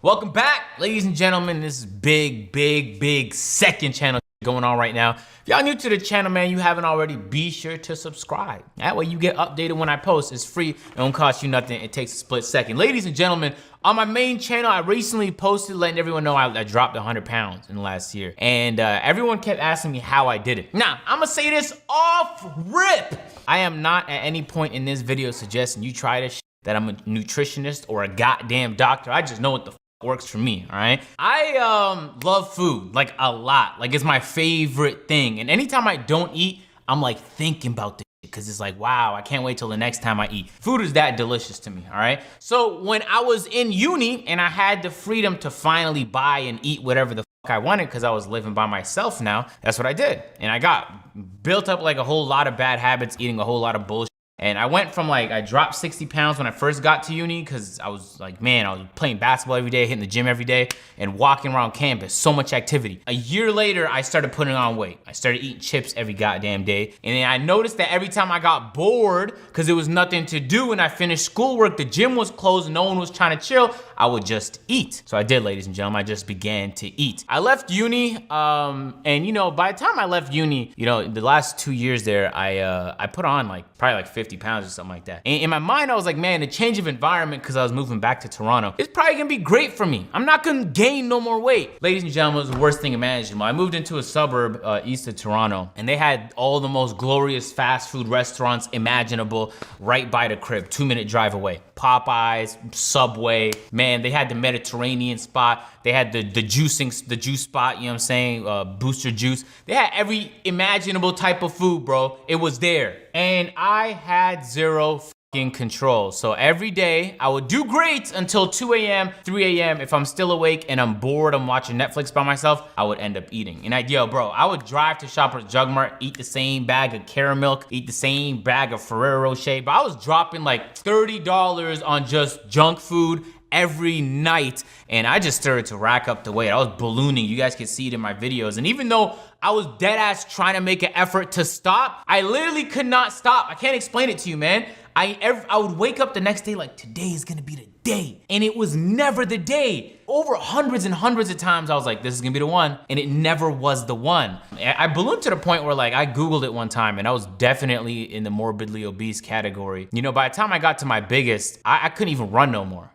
Welcome back, ladies and gentlemen. This is big second channel going on right now. If y'all new to the channel, man, you haven't already, be sure to subscribe. That way you get updated when I post. It's free, it don't cost you nothing, it takes a split second. Ladies and gentlemen, on my main channel, I recently posted letting everyone know I dropped 100 pounds in the last year. And everyone kept asking me how I did it. Now, I'm gonna say this off rip. I am not at any point in this video suggesting you try this shit, that I'm a nutritionist or a goddamn doctor. I just know what the works for me, all right? I love food, like a lot. Like it's my favorite thing. And anytime I don't eat, I'm like thinking about this shit, cause it's like, wow, I can't wait till the next time I eat. Food is that delicious to me, all right? So when I was in uni and I had the freedom to finally buy and eat whatever the fuck I wanted, cause I was living by myself now, that's what I did. And I got built up like a whole lot of bad habits, eating a whole lot of bullshit. And I went from I dropped 60 pounds when I first got to uni because I was like, man, I was playing basketball every day, hitting the gym every day, and walking around campus, so much activity. A year later, I started putting on weight. I started eating chips every goddamn day. And then I noticed that every time I got bored, because there was nothing to do and I finished schoolwork, the gym was closed, no one was trying to chill, I would just eat. So I did, ladies and gentlemen, I just began to eat. I left uni, and by the time I left uni, the last 2 years there, I put on probably 50 pounds or something like that. And in my mind, I was like, man, the change of environment, because I was moving back to Toronto, it's probably gonna be great for me. I'm not gonna gain no more weight. Ladies and gentlemen, it was the worst thing imaginable. I moved into a suburb east of Toronto, and they had all the most glorious fast food restaurants imaginable right by the crib, 2-minute drive away. Popeyes, Subway, man, they had the Mediterranean spot. They had the juice spot, you know what I'm saying? Booster juice. They had every imaginable type of food, bro. It was there. And I had zero fucking control. So every day I would do great until 2 a.m., 3 a.m. If I'm still awake and I'm bored, I'm watching Netflix by myself, I would end up eating. And I would drive to Shoppers Drug Mart, eat the same bag of caramel, eat the same bag of Ferrero Rocher, but I was dropping like $30 on just junk food every night, and I just started to rack up the weight. I was ballooning. You guys can see it in my videos. And even though I was dead ass trying to make an effort to stop, I literally could not stop. I can't explain it to you, man. I would wake up the next day like, today is gonna be the day. And it was never the day. Over hundreds and hundreds of times I was like, this is gonna be the one, and it never was the one. I ballooned to the point where I Googled it one time, and I was definitely in the morbidly obese category. By the time I got to my biggest, I couldn't even run no more.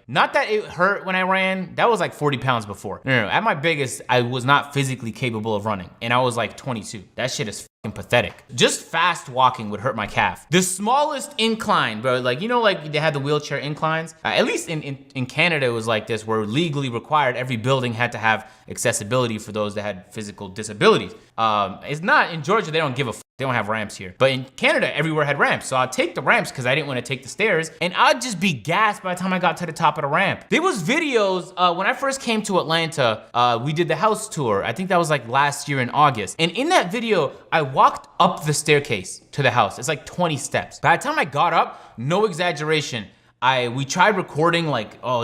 Not that it hurt when I ran, that was 40 pounds before. No, at my biggest, I was not physically capable of running, and I was 22. That shit is fucking pathetic. Just fast walking would hurt my calf. The smallest incline, bro, they had the wheelchair inclines. At least in Canada, it was like this, where legally required, every building had to have accessibility for those that had physical disabilities. It's not, in Georgia, they don't give a fuck. They don't have ramps here. But in Canada, everywhere had ramps. So I'd take the ramps because I didn't want to take the stairs, and I'd just be gassed by the time I got to the top of the ramp. There was videos, when I first came to Atlanta, we did the house tour. I think that was last year in August. And in that video, I walked up the staircase to the house. It's 20 steps. By the time I got up, no exaggeration, we tried recording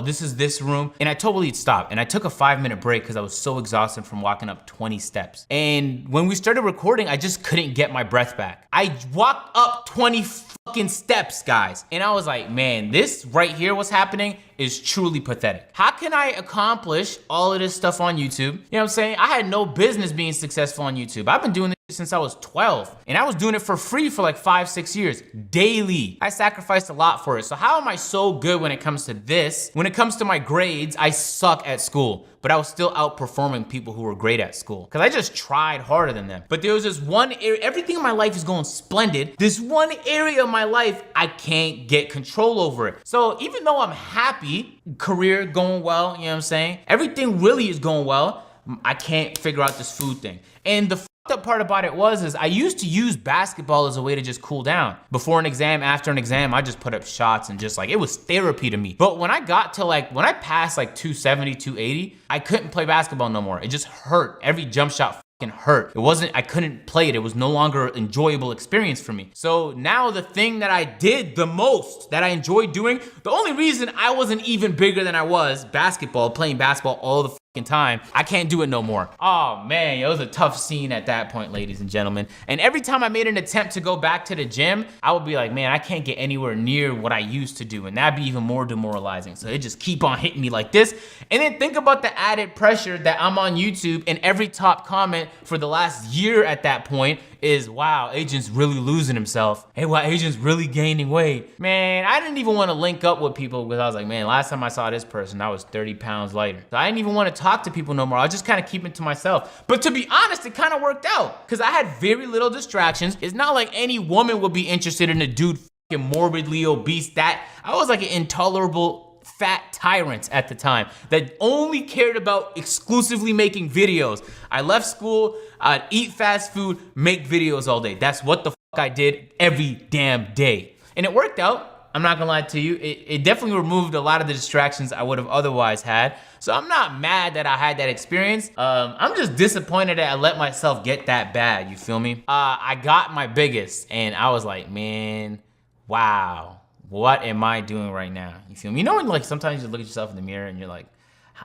this is this room, and I totally stopped, and I took a 5-minute break because I was so exhausted from walking up 20 steps. And when we started recording, I just couldn't get my breath back. I walked up 20 fucking steps, guys. And I was like, man, this right here, what's happening is truly pathetic. How can I accomplish all of this stuff on YouTube? You know what I'm saying? I had no business being successful on YouTube. I've been doing this since I was 12, and I was doing it for free for 5-6 years, daily. I sacrificed a lot for it. So how am I so good when it comes to this? When it comes to my grades, I suck at school, but I was still outperforming people who were great at school because I just tried harder than them. But there was this one area, everything in my life is going splendid. This one area of my life, I can't get control over it. So even though I'm happy, career going well, you know what I'm saying? Everything really is going well, I can't figure out this food thing. And the fucked up part about it is I used to use basketball as a way to just cool down. Before an exam, after an exam, I just put up shots and just it was therapy to me. But when I got to when I passed 270, 280, I couldn't play basketball no more. It just hurt. Every jump shot hurt. I couldn't play it. It was no longer an enjoyable experience for me. So now the thing that I did the most, that I enjoyed doing, the only reason I wasn't even bigger than I was, basketball, playing basketball all the time, I can't do it no more. Oh man, it was a tough scene at that point, ladies and gentlemen. And every time I made an attempt to go back to the gym, I would be like, man, I can't get anywhere near what I used to do, and that'd be even more demoralizing. So it just keep on hitting me like this. And then think about the added pressure that I'm on YouTube, and every top comment for the last year at that point is, wow, Agent's really losing himself. Hey, wow, Agent's really gaining weight. Man, I didn't even want to link up with people because I was like, man, last time I saw this person, I was 30 pounds lighter. So I didn't even want to talk to people no more. I was just kind of keeping it to myself. But to be honest, it kind of worked out because I had very little distractions. It's not like any woman would be interested in a dude fucking morbidly obese. That I was like an intolerable fat tyrant at the time that only cared about exclusively making videos. I left school, I'd eat fast food, make videos all day. That's what the fuck I did every damn day. And it worked out. I'm not gonna lie to you. It definitely removed a lot of the distractions I would have otherwise had. So I'm not mad that I had that experience. I'm just disappointed that I let myself get that bad, you feel me? I got my biggest and I was like, man, wow, what am I doing right now? You feel me? You know when like sometimes you look at yourself in the mirror and you're like,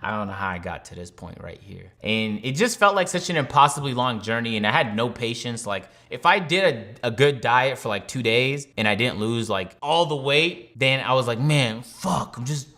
I don't know how I got to this point right here. And it just felt like such an impossibly long journey and I had no patience. Like if I did a good diet for like 2 days and I didn't lose like all the weight, then I was like, man, fuck, I'm just,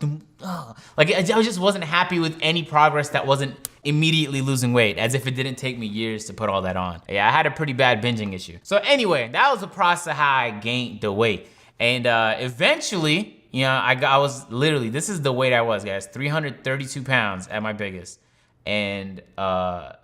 like I just wasn't happy with any progress that wasn't immediately losing weight, as if it didn't take me years to put all that on. Yeah, I had a pretty bad binging issue. So anyway, that was the process of how I gained the weight. And eventually, you know, I was literally, this is the weight I was, guys, 332 pounds at my biggest. And I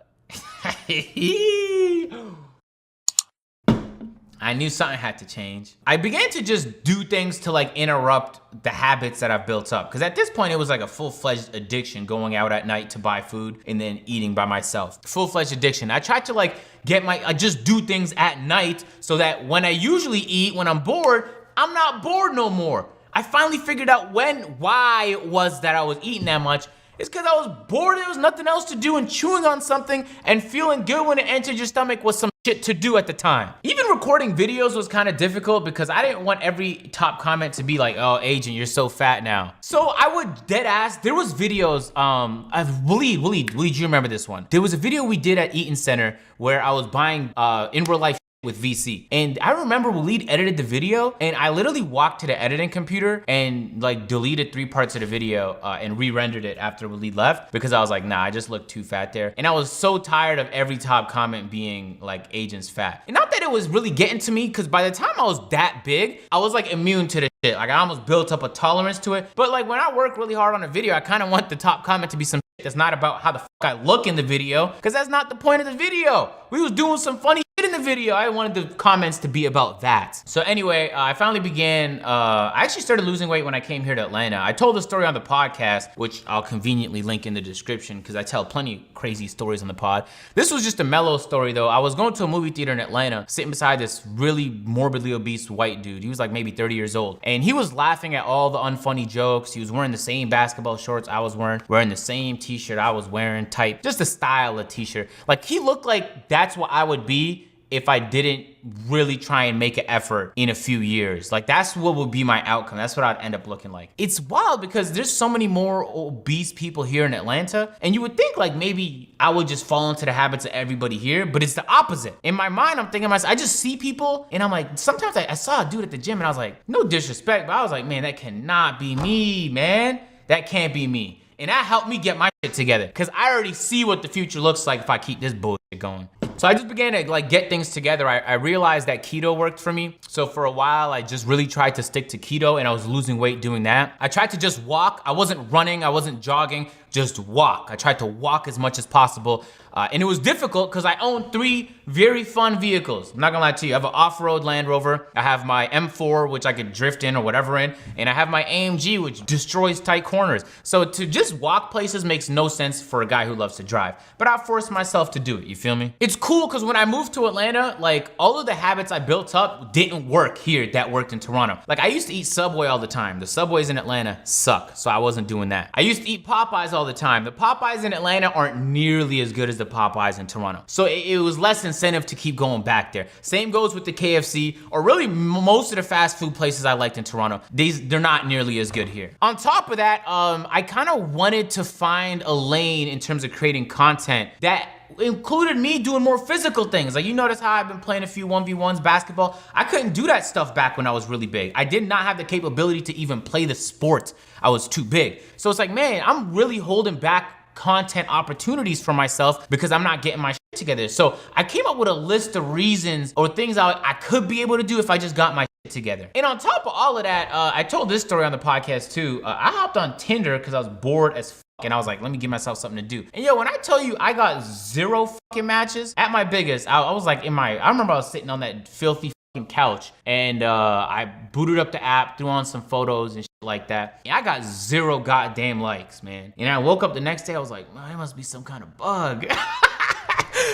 knew something had to change. I began to just do things to like interrupt the habits that I've built up. Cause at this point it was like a full-fledged addiction, going out at night to buy food and then eating by myself. Full-fledged addiction. I tried to like I just do things at night so that when I usually eat, when I'm bored, I'm not bored no more. I finally figured out why it was that I was eating that much. It's because I was bored, there was nothing else to do, and chewing on something and feeling good when it entered your stomach was some shit to do at the time. Even recording videos was kind of difficult because I didn't want every top comment to be like, oh, Agent, you're so fat now. So I would dead ass, there was videos, Waleed, you remember this one. There was a video we did at Eaton Center where I was buying in real life with VC. And I remember Waleed edited the video and I literally walked to the editing computer and like deleted 3 parts of the video and re-rendered it after Waleed left because I was like, nah, I just looked too fat there. And I was so tired of every top comment being like, Agent's fat. And not that it was really getting to me, because by the time I was that big, I was like immune to the shit. Like I almost built up a tolerance to it. But like when I work really hard on a video, I kind of want the top comment to be some shit that's not about how the fuck I look in the video, because that's not the point of the video. We was doing some funny shit in the video. I wanted the comments to be about that. So anyway, I finally began, I actually started losing weight when I came here to Atlanta. I told the story on the podcast, which I'll conveniently link in the description because I tell plenty of crazy stories on the pod. This was just a mellow story though. I was going to a movie theater in Atlanta, sitting beside this really morbidly obese white dude. He was like maybe 30 years old. And he was laughing at all the unfunny jokes. He was wearing the same basketball shorts I was wearing the same t-shirt I was wearing, type, just the style of t-shirt. Like he looked like that's what I would be if I didn't really try and make an effort in a few years. Like that's what would be my outcome. That's what I'd end up looking like. It's wild because there's so many more obese people here in Atlanta, and you would think like maybe I would just fall into the habits of everybody here, but it's the opposite. In my mind, I'm thinking myself, I just see people and I'm like, sometimes I saw a dude at the gym and I was like, no disrespect, but I was like, man, that cannot be me, man. That can't be me. And that helped me get my shit together because I already see what the future looks like if I keep this bullshit going. So I just began to like get things together. I realized that keto worked for me. So for a while, I just really tried to stick to keto and I was losing weight doing that. I tried to just walk. I wasn't running, I wasn't jogging, just walk. I tried to walk as much as possible. And it was difficult because I own 3 very fun vehicles. I'm not gonna lie to you. I have an off-road Land Rover. I have my M4, which I could drift in or whatever in. And I have my AMG, which destroys tight corners. So to just walk places makes no sense for a guy who loves to drive. But I forced myself to do it, you feel me? It's cool because when I moved to Atlanta, like all of the habits I built up didn't work here that worked in Toronto. Like I used to eat Subway all the time. The Subways in Atlanta suck, so I wasn't doing that. I used to eat Popeyes all all the time. The Popeyes in Atlanta aren't nearly as good as the Popeyes in Toronto. So it was less incentive to keep going back there. Same goes with the KFC, or really most of the fast food places I liked in Toronto. They're not nearly as good here. On top of that, I kind of wanted to find a lane in terms of creating content that included me doing more physical things. Like, you notice how I've been playing a few 1v1s basketball. I couldn't do that stuff back when I was really big. I did not have the capability to even play the sport. I was too big. So it's like, man, I'm really holding back content opportunities for myself because I'm not getting my shit together. So I came up with a list of reasons or things I could be able to do if I just got my shit together. And on top of all of that, I told this story on the podcast too. I hopped on Tinder because I was bored as and I was like, let me give myself something to do. And yo, when I tell you I got 0 fucking matches, at my biggest, I was like I remember I was sitting on that filthy fucking couch and I booted up the app, threw on some photos and shit like that. And I got 0 goddamn likes, man. And I woke up the next day, I was like, man, it must be some kind of bug.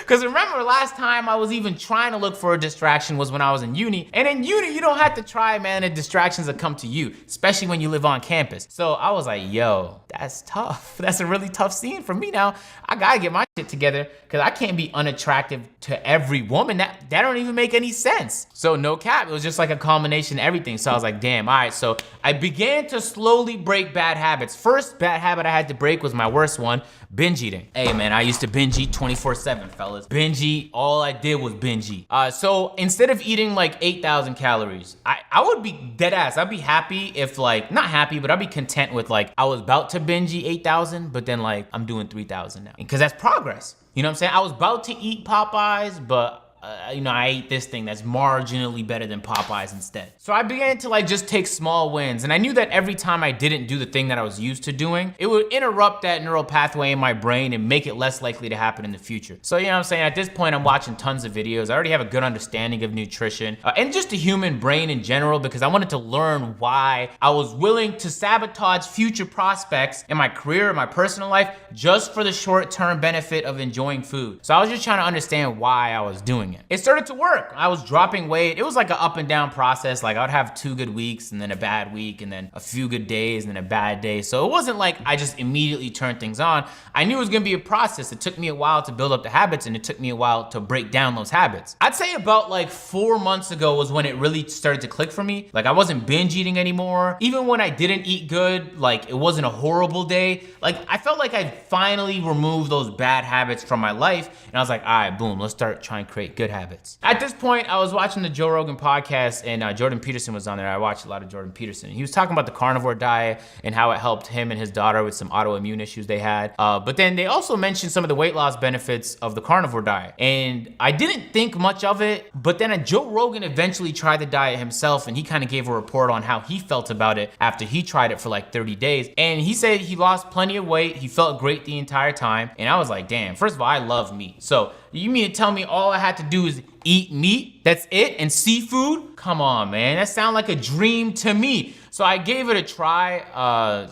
Because remember, last time I was even trying to look for a distraction was when I was in uni. And in uni, you don't have to try, man. The distractions will come to you, especially when you live on campus. So I was like, yo, that's tough. That's a really tough scene for me now. I gotta get my shit together because I can't be unattractive to every woman. That don't even make any sense. So no cap, it was just like a combination of everything. So I was like, damn, all right. So I began to slowly break bad habits. First bad habit I had to break was my worst one, binge eating. Hey man, I used to binge eat 24/7, fellas. Binge eat, all I did was binge eat. So instead of eating like 8,000 calories, I would be dead ass. I'd be happy if like, not happy, but I'd be content with like, I was about to binge eat 8,000, but then like, I'm doing 3,000 now. Because that's progress. You know what I'm saying? I was about to eat Popeyes, but I ate this thing that's marginally better than Popeyes instead. So I began to like just take small wins. And I knew that every time I didn't do the thing that I was used to doing, it would interrupt that neural pathway in my brain and make it less likely to happen in the future. So you know what I'm saying? At this point, I'm watching tons of videos. I already have a good understanding of nutrition and just the human brain in general, because I wanted to learn why I was willing to sabotage future prospects in my career, in my personal life, just for the short-term benefit of enjoying food. So I was just trying to understand why I was doing it. It started to work. I was dropping weight. It was like an up and down process. Like I would have 2 good weeks and then a bad week and then a few good days and then a bad day. So it wasn't like I just immediately turned things on. I knew it was gonna be a process. It took me a while to build up the habits and it took me a while to break down those habits. I'd say about like 4 months ago was when it really started to click for me. Like I wasn't binge eating anymore. Even when I didn't eat good, like it wasn't a horrible day. Like I felt like I'd finally removed those bad habits from my life. And I was like, all right, boom, let's start trying to create good habits. At this point, I was watching the Joe Rogan podcast and Jordan Peterson was on there. I watched a lot of Jordan Peterson. He was talking about the carnivore diet and how it helped him and his daughter with some autoimmune issues they had. But then they also mentioned some of the weight loss benefits of the carnivore diet. And I didn't think much of it, but then Joe Rogan eventually tried the diet himself and he kind of gave a report on how he felt about it after he tried it for like 30 days. And he said he lost plenty of weight. He felt great the entire time. And I was like, damn, first of all, I love meat. So you mean to tell me all I had to do is eat meat? That's it? And seafood? Come on, man. That sounds like a dream to me. So I gave it a try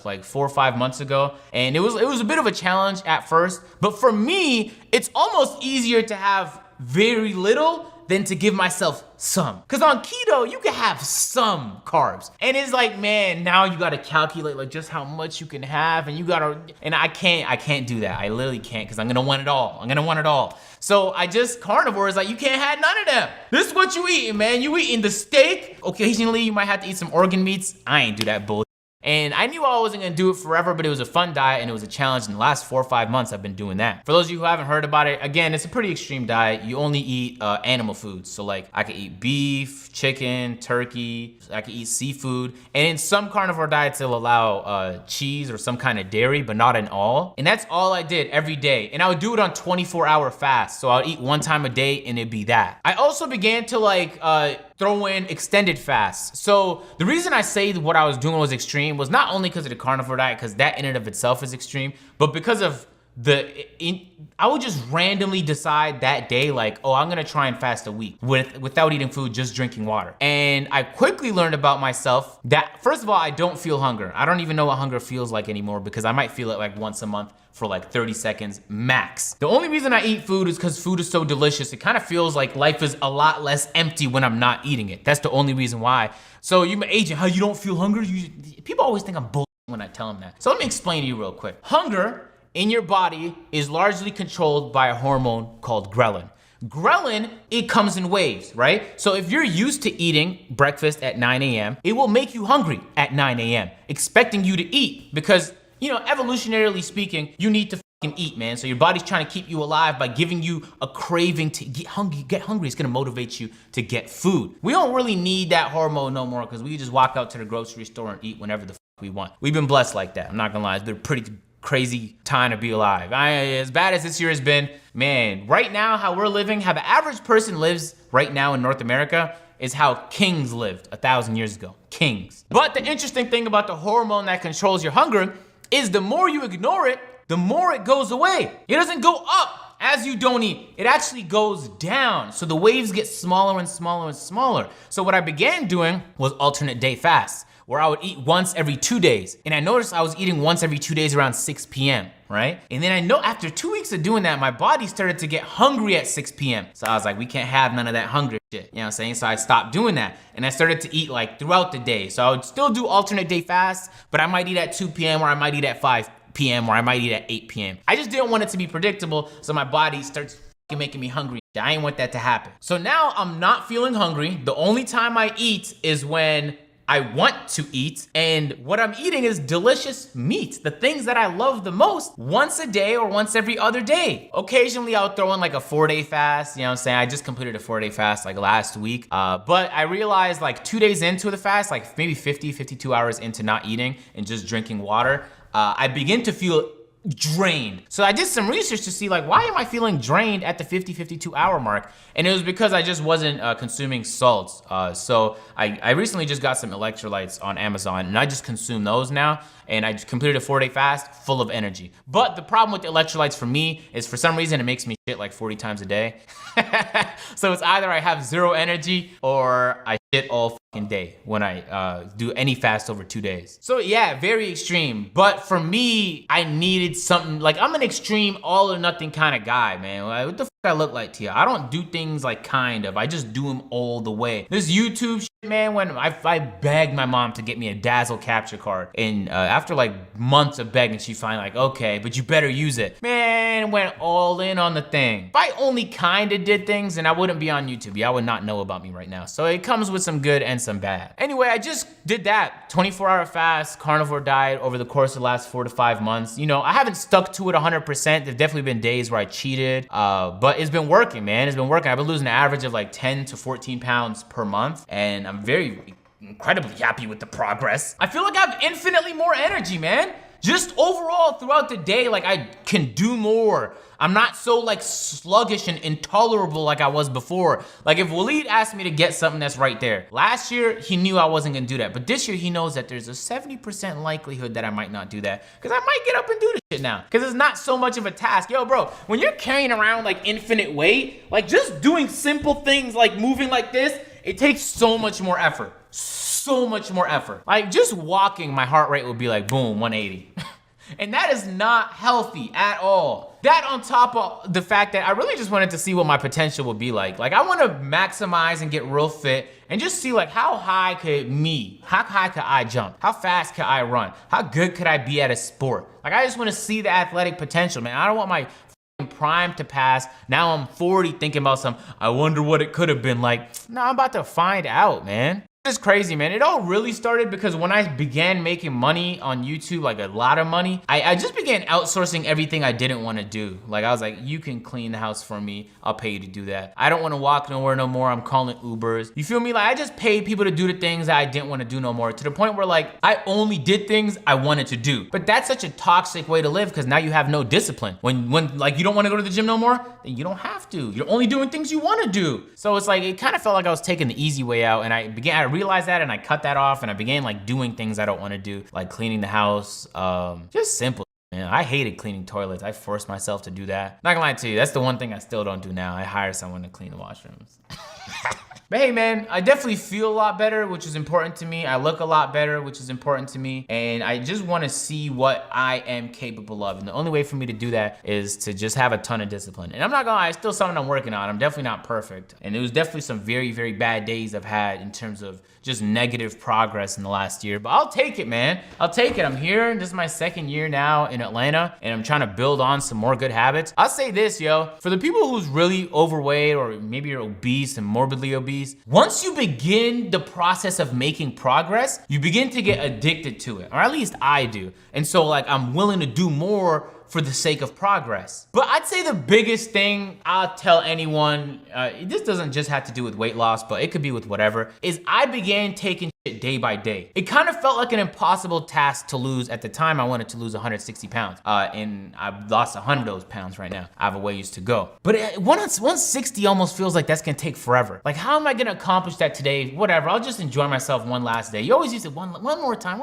like 4 or 5 months ago. And it was a bit of a challenge at first. But for me, it's almost easier to have very little than to give myself some. Cause on keto, you can have some carbs. And it's like, man, now you gotta calculate like just how much you can have and I can't do that. I literally can't cause I'm gonna want it all. So carnivore is like, you can't have none of them. This is what you eating, man. You eating the steak. Occasionally you might have to eat some organ meats. I ain't do that bullshit. And I knew I wasn't gonna do it forever, but it was a fun diet and it was a challenge. In the last 4 or 5 months, I've been doing that. For those of you who haven't heard about it, again, it's a pretty extreme diet. You only eat animal foods. So like I could eat beef, chicken, turkey, I could eat seafood. And in some carnivore diets, they'll allow cheese or some kind of dairy, but not in all. And that's all I did every day. And I would do it on 24-hour fast. So I would eat 1 time a day and it'd be that. I also began to like, throw in extended fasts. So the reason I say what I was doing was extreme was not only because of the carnivore diet, because that in and of itself is extreme, but because of I would just randomly decide that day like, oh, I'm gonna try and fast a week without eating food, just drinking water. And I quickly learned about myself that, first of all, I don't feel hunger. I don't even know what hunger feels like anymore because I might feel it like once a month for like 30 seconds max. The only reason I eat food is because food is so delicious. It kind of feels like life is a lot less empty when I'm not eating it. That's the only reason why. So you, agent, how you don't feel hungry? People always think I'm bull. when I tell them that. So let me explain to you real quick. Hunger in your body is largely controlled by a hormone called ghrelin. Ghrelin, it comes in waves, right? So if you're used to eating breakfast at 9 a.m., it will make you hungry at 9 a.m., expecting you to eat because, evolutionarily speaking, you need to eat, man. So your body's trying to keep you alive by giving you a craving to get hungry. It's gonna motivate you to get food. We don't really need that hormone no more because we just walk out to the grocery store and eat whenever the we want. We've been blessed like that. I'm not gonna lie, it's been a pretty crazy time to be alive. As bad as this year has been, man, right now how we're living, how the average person lives right now in North America is how kings lived 1,000 years ago. Kings. But the interesting thing about the hormone that controls your hunger is the more you ignore it, the more it goes away. It doesn't go up as you don't eat. It actually goes down. So the waves get smaller and smaller and smaller. So what I began doing was alternate day fasts, where I would eat once every 2 days. And I noticed I was eating once every 2 days around 6 p.m., right? And then I know after 2 weeks of doing that, my body started to get hungry at 6 p.m. So I was like, we can't have none of that hungry shit. You know what I'm saying? So I stopped doing that. And I started to eat like throughout the day. So I would still do alternate day fasts, but I might eat at 2 p.m. or I might eat at 5 p.m. or I might eat at 8 p.m. I just didn't want it to be predictable, so my body starts making me hungry. I ain't want that to happen. So now I'm not feeling hungry. The only time I eat is when I want to eat, and what I'm eating is delicious meat, the things that I love the most, once a day or once every other day. Occasionally I'll throw in like a 4-day fast, you know what I'm saying? I just completed a 4-day fast like last week, but I realized like 2 days into the fast, like maybe 52 hours into not eating and just drinking water, I begin to feel drained. So I did some research to see like, why am I feeling drained at the 52 hour mark? And it was because I just wasn't consuming salts. So I recently just got some electrolytes on Amazon and I just consume those now. And I just completed a 4-day fast full of energy. But the problem with the electrolytes for me is for some reason it makes me shit like 40 times a day. So it's either I have zero energy or I shit all fucking day when I do any fast over 2 days. So yeah, very extreme. But for me, I needed something, like I'm an extreme all or nothing kind of guy, man. Like, what the fuck I look like to you? I don't do things like kind of, I just do them all the way. This YouTube shit, man, when I begged my mom to get me a Dazzle capture card, and after like months of begging, she finally like, okay, but you better use it. Man, went all in on the thing. If I only kind of did things, then I wouldn't be on YouTube. Y'all would not know about me right now. So it comes with some good and some bad. Anyway, I just did that 24-hour fast, carnivore diet over the course of the last 4 to 5 months. You know, I haven't stuck to it 100%. There've definitely been days where I cheated, but it's been working, man. It's been working. I've been losing an average of like 10 to 14 pounds per month, and I'm very incredibly happy with the progress. I feel like I have infinitely more energy, man. Just overall throughout the day, like I can do more. I'm not so like sluggish and intolerable like I was before. Like if Waleed asked me to get something that's right there, last year he knew I wasn't gonna do that, but this year he knows that there's a 70% likelihood that I might not do that, because I might get up and do this shit now, because it's not so much of a task. Yo bro, when you're carrying around like infinite weight, like just doing simple things like moving like this, it takes so much more effort. So much more effort. Like just walking, my heart rate would be like boom, 180. And that is not healthy at all. That on top of the fact that I really just wanted to see what my potential would be like. Like I want to maximize and get real fit and just see like how high could I jump? How fast could I run? How good could I be at a sport? Like I just want to see the athletic potential, man. I don't want my prime to pass. Now I'm 40 thinking about I wonder what it could have been like. No, I'm about to find out, man. It's crazy, man. It all really started because when I began making money on YouTube, like a lot of money, I just began outsourcing everything I didn't want to do. Like I was like, you can clean the house for me. I'll pay you to do that. I don't want to walk nowhere no more. I'm calling Ubers. You feel me? Like I just paid people to do the things that I didn't want to do no more, to the point where like I only did things I wanted to do. But that's such a toxic way to live, because now you have no discipline. When like you don't want to go to the gym no more, then you don't have to. You're only doing things you want to do. So it's like, it kind of felt like I was taking the easy way out, and I realized that and I cut that off, and I began like doing things I don't want to do, like cleaning the house, just simple. Man, I hated cleaning toilets. I forced myself to do that. Not gonna lie to you, that's the one thing I still don't do now. I hire someone to clean the washrooms. But hey, man, I definitely feel a lot better, which is important to me. I look a lot better, which is important to me. And I just want to see what I am capable of. And the only way for me to do that is to just have a ton of discipline. And I'm not gonna lie, it's still something I'm working on. I'm definitely not perfect. And it was definitely some very, very bad days I've had in terms of just negative progress in the last year. But I'll take it, man. I'll take it. I'm here. This is my second year now in Atlanta, and I'm trying to build on some more good habits. I'll say this, yo. For the people who's really overweight or maybe you're obese and morbidly obese, once you begin the process of making progress, you begin to get addicted to it, or at least I do. And so like I'm willing to do more for the sake of progress. But I'd say the biggest thing I'll tell anyone, this doesn't just have to do with weight loss, but it could be with whatever, is I began taking shit day by day. It kind of felt like an impossible task to lose. At the time, I wanted to lose 160 pounds, and I've lost 100 of those pounds right now. I have a ways to go. But 160 almost feels like that's gonna take forever. Like, how am I gonna accomplish that today? Whatever, I'll just enjoy myself one last day. You always use it one more time.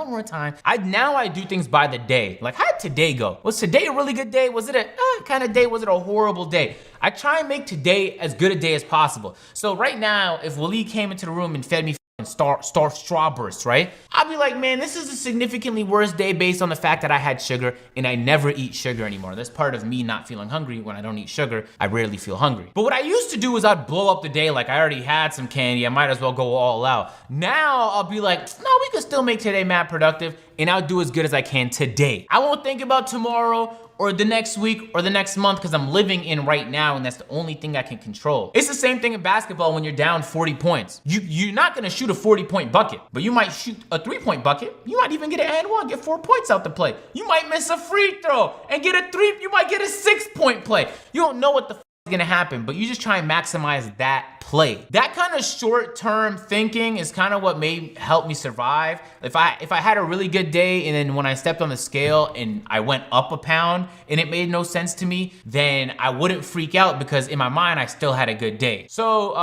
Now I do things by the day. Like, how did today go? Was today a really good day? Was it a kind of day? Was it a horrible day? I try and make today as good a day as possible. So right now, if Waleed came into the room and fed me Starburst, right? I'll be like, man, this is a significantly worse day based on the fact that I had sugar and I never eat sugar anymore. That's part of me not feeling hungry. When I don't eat sugar, I rarely feel hungry. But what I used to do is I'd blow up the day like I already had some candy. I might as well go all out. Now I'll be like, no, we can still make today mad productive, and I'll do as good as I can today. I won't think about tomorrow or the next week or the next month because I'm living in right now, and that's the only thing I can control. It's the same thing in basketball when you're down 40 points. You're not gonna shoot a 40-point bucket, but you might shoot a 3-point bucket. You might even get an and one, get 4 points out the play. You might miss a free throw and get a 3, you might get a 6-point play. You don't know what the is gonna happen, but you just try and maximize that play. That kind of short-term thinking is kind of what help me survive. If I had a really good day and then when I stepped on the scale and I went up a pound and it made no sense to me, then I wouldn't freak out because in my mind I still had a good day. So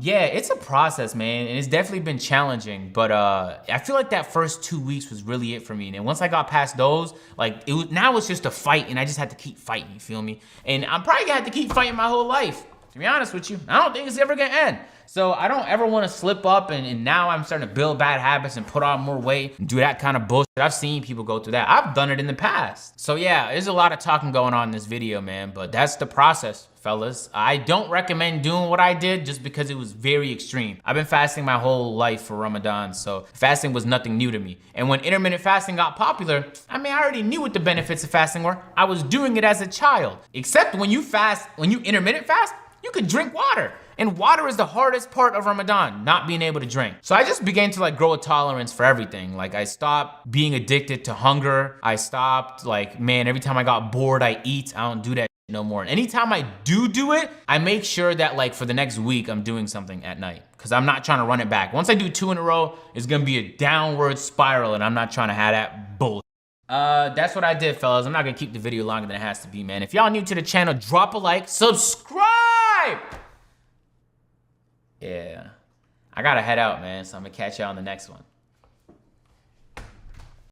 yeah, it's a process, man, and it's definitely been challenging, but I feel like that first 2 weeks was really it for me. And once I got past those, like now it's just a fight, and I just had to keep fighting, you feel me? And I'm probably gonna have to keep fighting my whole life. To be honest with you, I don't think it's ever gonna end. So I don't ever wanna slip up, and now I'm starting to build bad habits and put on more weight and do that kind of bullshit. I've seen people go through that. I've done it in the past. So yeah, there's a lot of talking going on in this video, man, but that's the process, fellas. I don't recommend doing what I did just because it was very extreme. I've been fasting my whole life for Ramadan, so fasting was nothing new to me. And when intermittent fasting got popular, I already knew what the benefits of fasting were. I was doing it as a child. Except when you intermittent fast, you could drink water. And water is the hardest part of Ramadan, not being able to drink. So I just began to grow a tolerance for everything. Like I stopped being addicted to hunger. I stopped every time I got bored, I eat. I don't do that no more. And anytime I do it, I make sure that for the next week, I'm doing something at night, because I'm not trying to run it back. Once I do 2 in a row, it's gonna be a downward spiral, and I'm not trying to have that bullshit. That's what I did, fellas. I'm not gonna keep the video longer than it has to be, man. If y'all new to the channel, drop a like, subscribe. Yeah, I gotta head out, man, so I'm gonna catch y'all on the next one.